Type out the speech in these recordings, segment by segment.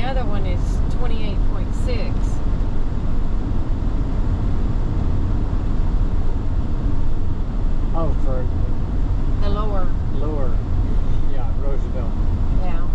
other one is 28.6. Oh, for The lower. Yeah, Roosevelt. Yeah.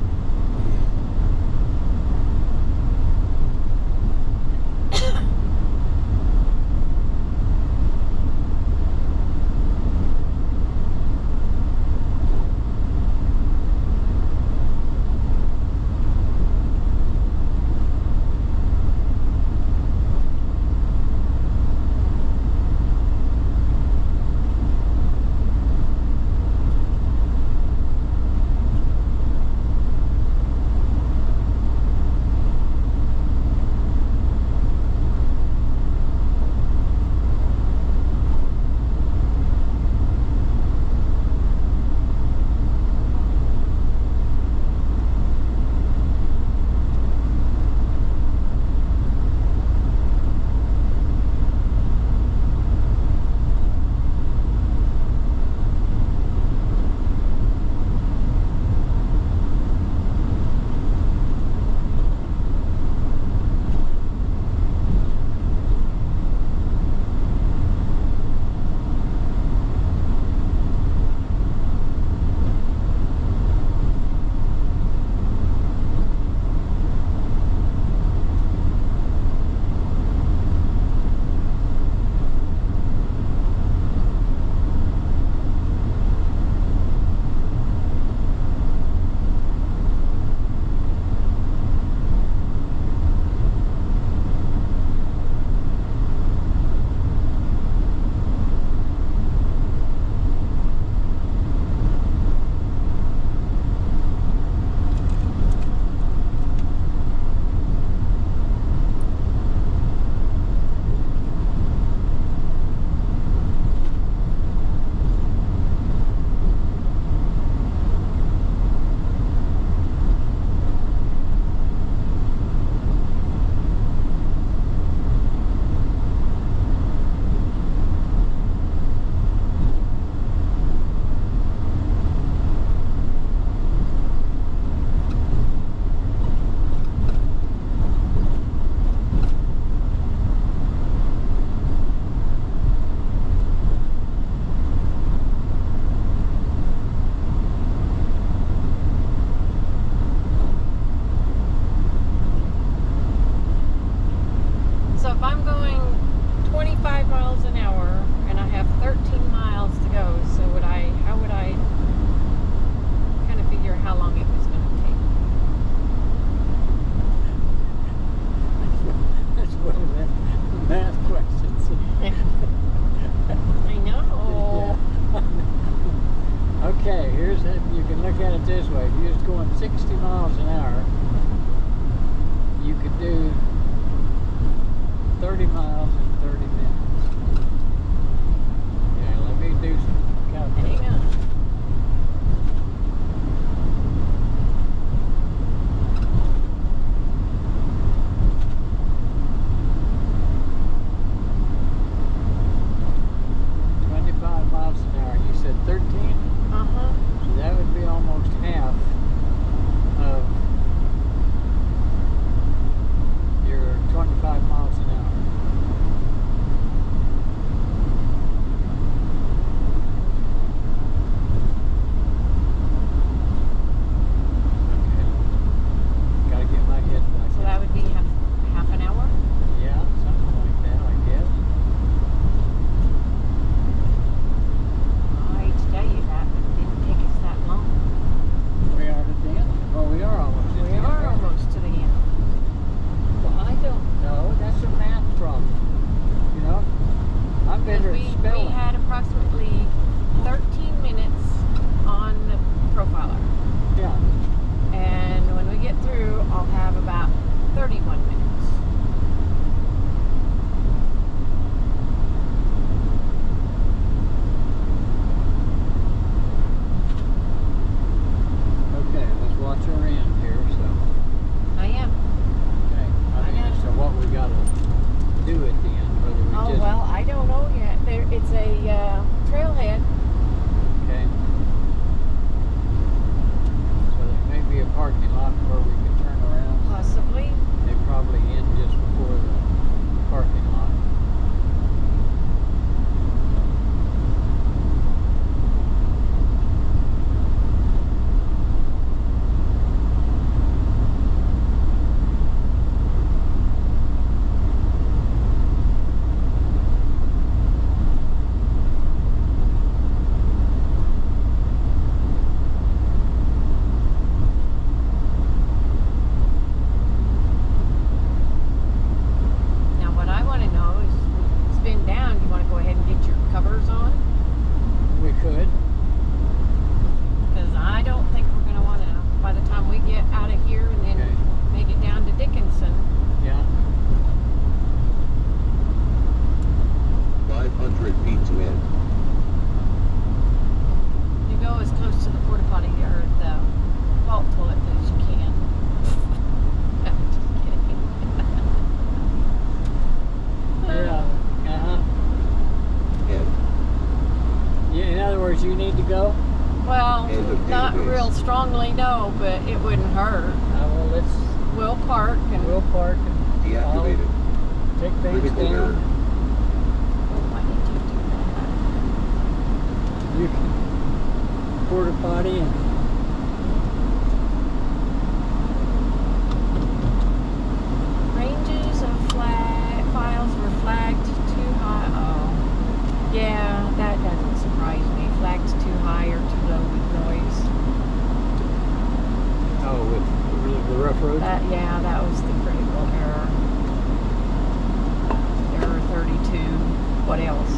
So if I'm going 25 miles an hour and I have 13 miles to go, so how would I kind of figure how long it was going to take? That's one of the math questions. I know. Yeah. Okay, here's it. You can look at it this way. If you're just going 60 miles an hour, you could do 30 miles in 30 minutes. Yeah, let me do some calculating. Hang on. So that would be almost half of your 25 miles an hour. go? Well, End of not database. real strongly, no, but it wouldn't hurt. Well, let's. We'll park and We'll park and Deactivated. I'll take things Critical down. error. oh, why did you do that? You can porta potty and Ranges of files were flagged too high. Oh, yeah, that doesn't surprise me. Flagged too high or too low with noise. with the rough road. Yeah, that was the critical error. Error 32. What else?